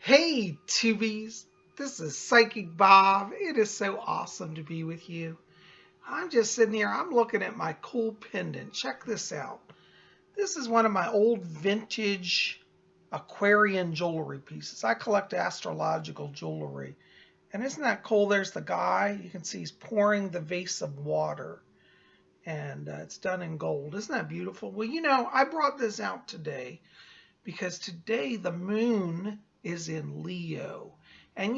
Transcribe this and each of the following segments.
Hey, Tubies! This is Psychic Bob. It is so awesome to be with you. I'm just sitting here, I'm looking at my cool pendant. Check this out. This is one of my old vintage Aquarian jewelry pieces. I collect astrological jewelry. And isn't that cool? There's the guy. You can see he's pouring the vase of water. And it's done in gold. Isn't that beautiful? Well, I brought this out today because today the moon is in Leo. And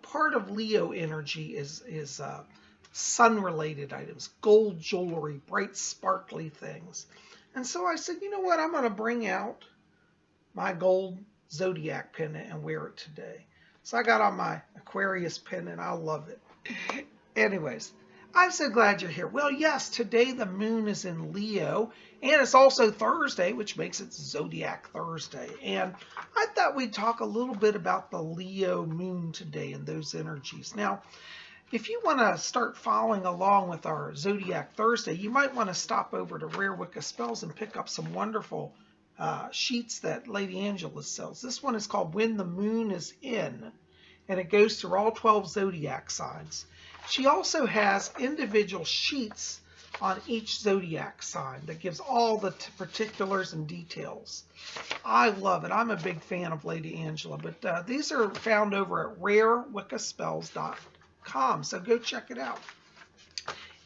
part of Leo energy is sun related items, gold jewelry, bright sparkly things. And so I said, you know what, I'm going to bring out my gold Zodiac pendant and wear it today. So I got on my Aquarius pendant. I love it. Anyways, I'm so glad you're here. Well, yes, today the moon is in Leo, and it's also Thursday, which makes it Zodiac Thursday. And I thought we'd talk a little bit about the Leo moon today and those energies. Now, if you want to start following along with our Zodiac Thursday, you might want to stop over to Rare Wicca Spells and pick up some wonderful sheets that Lady Angela sells. This one is called When the Moon is In, and it goes through all 12 zodiac signs. She also has individual sheets on each zodiac sign that gives all the particulars and details. I love it. I'm a big fan of Lady Angela, but these are found over at rarewiccaspells.com, so go check it out.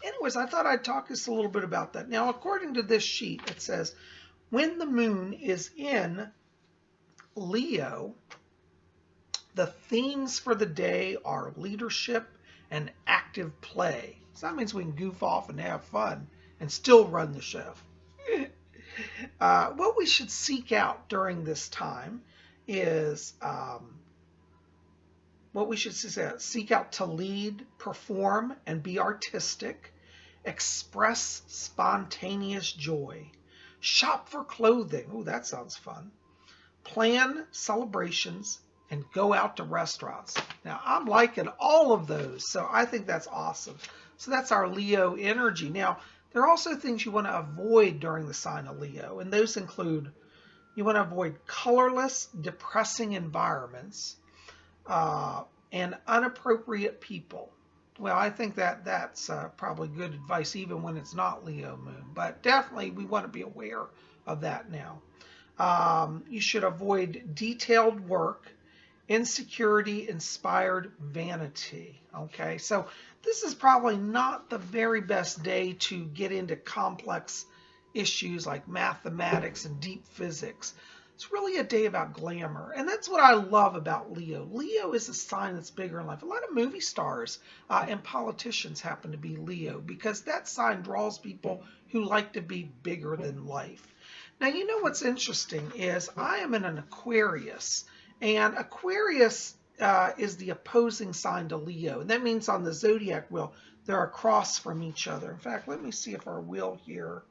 Anyways, I thought I'd talk just a little bit about that. Now, according to this sheet, it says, when the moon is in Leo, the themes for the day are leadership and active play. So that means we can goof off and have fun and still run the show. What we should seek out during this time is seek out to lead, perform, and be artistic, express spontaneous joy, shop for clothing. Oh, that sounds fun. Plan celebrations, and go out to restaurants. Now, I'm liking all of those, so I think that's awesome. So that's our Leo energy. Now, there are also things you want to avoid during the sign of Leo, and those include you want to avoid colorless, depressing environments and inappropriate people. Well, I think that's probably good advice even when it's not Leo moon, but definitely we want to be aware of that now. You should avoid detailed work, insecurity inspired vanity. Okay, so this is probably not the very best day to get into complex issues like mathematics and deep physics. It's really a day about glamour, and that's what I love about Leo. Leo is a sign that's bigger in life. A lot of movie stars and politicians happen to be Leo because that sign draws people who like to be bigger than life. Now, you know what's interesting is I am in an Aquarius, and Aquarius is the opposing sign to Leo. And that means on the zodiac wheel, they're across from each other. In fact, let me see if our wheel here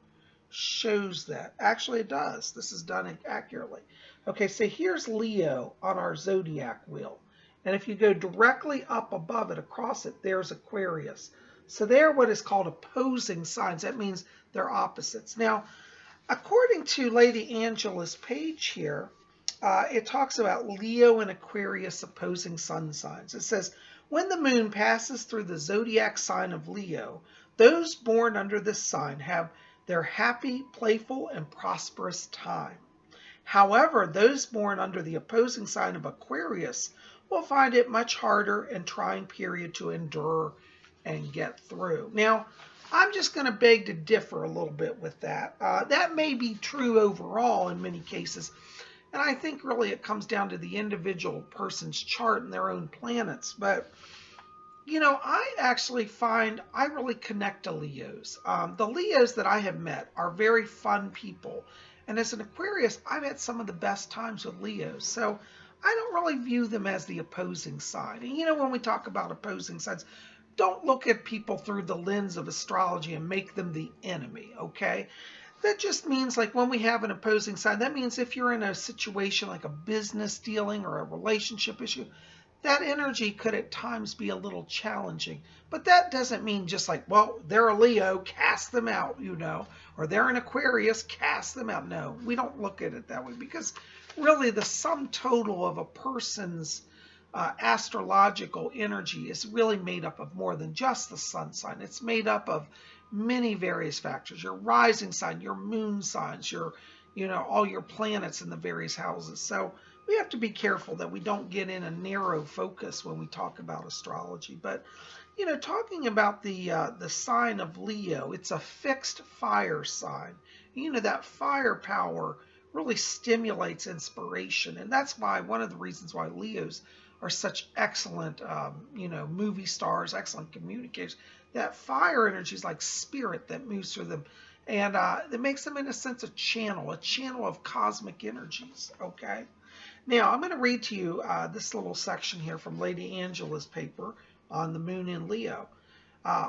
shows that. Actually, it does. This is done accurately. Okay, so here's Leo on our zodiac wheel. And if you go directly up above it, across it, there's Aquarius. So they're what is called opposing signs. That means they're opposites. Now, according to Lady Angela's page here, it talks about Leo and Aquarius opposing sun signs. It says, when the moon passes through the zodiac sign of Leo, those born under this sign have their happy, playful, and prosperous time. However, those born under the opposing sign of Aquarius will find it much harder and trying period to endure and get through. Now, I'm just going to beg to differ a little bit with that. That may be true overall in many cases, and I think really it comes down to the individual person's chart and their own planets. But, I actually find I really connect to Leos. The Leos that I have met are very fun people. And as an Aquarius, I've had some of the best times with Leos. So I don't really view them as the opposing sign. And when we talk about opposing signs, don't look at people through the lens of astrology and make them the enemy, okay? That just means like when we have an opposing sign, that means if you're in a situation like a business dealing or a relationship issue, that energy could at times be a little challenging. But that doesn't mean just like, well, they're a Leo, cast them out, or they're an Aquarius, cast them out. No, we don't look at it that way because really the sum total of a person's astrological energy is really made up of more than just the sun sign. It's made up of many various factors: your rising sign, your moon signs, your, all your planets in the various houses. So we have to be careful that we don't get in a narrow focus when we talk about astrology. But talking about the sign of Leo, it's a fixed fire sign. That firepower really stimulates inspiration, and that's why one of the reasons why Leos are such excellent, movie stars, excellent communicators. That fire energy is like spirit that moves through them, and it makes them, in a sense, a channel of cosmic energies. Okay. Now, I'm going to read to you this little section here from Lady Angela's paper on the moon in Leo.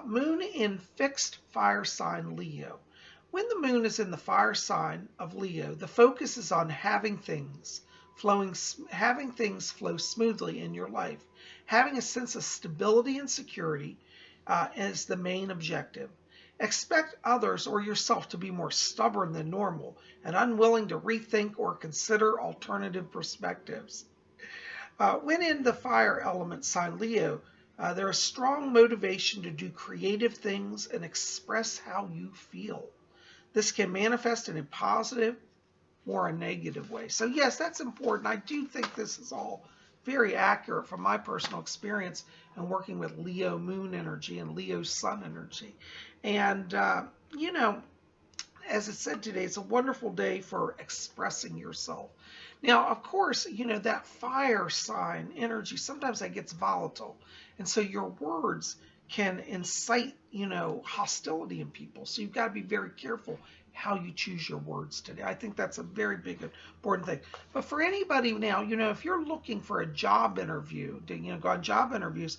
Moon in fixed fire sign Leo. When the moon is in the fire sign of Leo, the focus is on having things flow smoothly in your life. Having a sense of stability and security is the main objective. Expect others or yourself to be more stubborn than normal and unwilling to rethink or consider alternative perspectives. When in the fire element sign Leo, there is strong motivation to do creative things and express how you feel. This can manifest in a positive or a negative way. So yes, that's important. I do think this is all very accurate from my personal experience and working with Leo moon energy and Leo sun energy. And, as it said today, it's a wonderful day for expressing yourself. Now, of course, that fire sign energy, sometimes that gets volatile. And so your words can incite, hostility in people. So you've got to be very careful how you choose your words today. I think that's a very big, important thing. But for anybody now, if you're looking for a job interview, to, go on job interviews,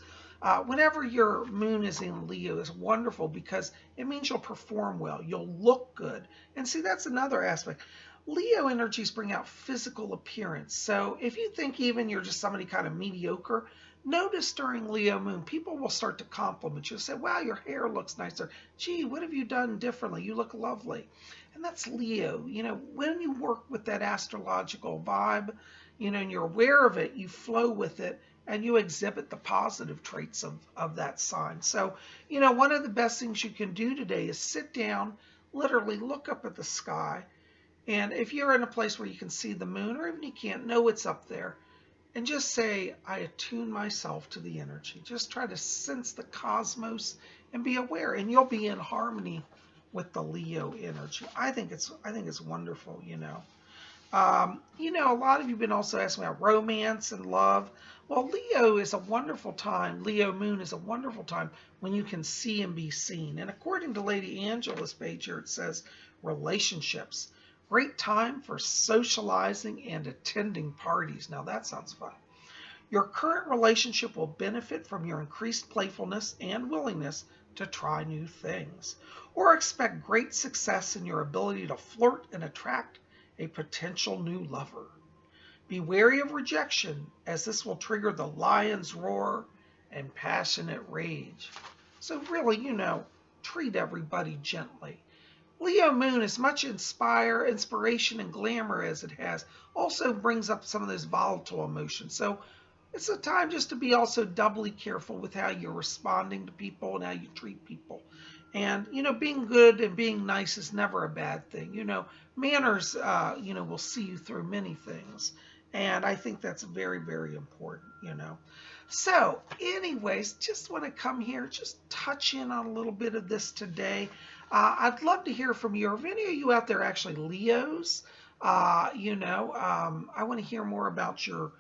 whenever your moon is in Leo is wonderful because it means you'll perform well, you'll look good. And see, that's another aspect. Leo energies bring out physical appearance. So if you think even you're just somebody kind of mediocre, notice during Leo moon, people will start to compliment you. Say, wow, your hair looks nicer. Gee, what have you done differently? You look lovely. And that's Leo. When you work with that astrological vibe, and you're aware of it, you flow with it, and you exhibit the positive traits of that sign. So, one of the best things you can do today is sit down, literally look up at the sky, and if you're in a place where you can see the moon, or even you can't, know it's up there, and just say, I attune myself to the energy. Just try to sense the cosmos and be aware, and you'll be in harmony with the Leo energy. I think it's wonderful, a lot of you have been also asking about romance and love. Well, Leo is a wonderful time. Leo moon is a wonderful time when you can see and be seen. And according to Lady Angela's page here, it says relationships. Great time for socializing and attending parties. Now that sounds fun. Your current relationship will benefit from your increased playfulness and willingness to try new things. Or expect great success in your ability to flirt and attract a potential new lover. Be wary of rejection, as this will trigger the lion's roar and passionate rage. So really, treat everybody gently. Leo moon, as much inspiration and glamour as it has, also brings up some of those volatile emotions. So it's a time just to be also doubly careful with how you're responding to people and how you treat people. And, being good and being nice is never a bad thing. Manners, will see you through many things. And I think that's very, very important, So anyways, just want to come here, just touch in on a little bit of this today. I'd love to hear from you. If any of you out there actually Leos, I want to hear more about your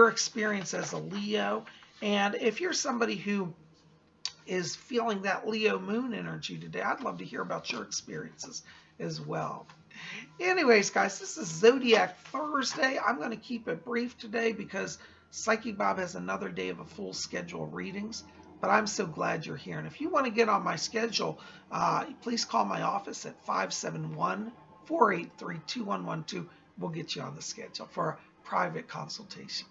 experience as a Leo. And if you're somebody who is feeling that Leo moon energy today, I'd love to hear about your experiences as well. Anyways, guys, this is Zodiac Thursday. I'm going to keep it brief today because Psychic Bob has another day of a full schedule of readings. But I'm so glad you're here. And if you want to get on my schedule, please call my office at 571-483-2112. We'll get you on the schedule for a private consultation.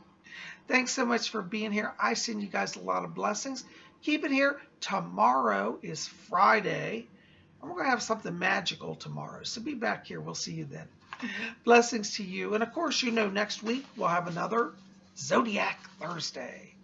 Thanks so much for being here. I send you guys a lot of blessings. Keep it here. Tomorrow is Friday. And we're going to have something magical tomorrow. So be back here. We'll see you then. Blessings to you. And of course, next week we'll have another Zodiac Thursday.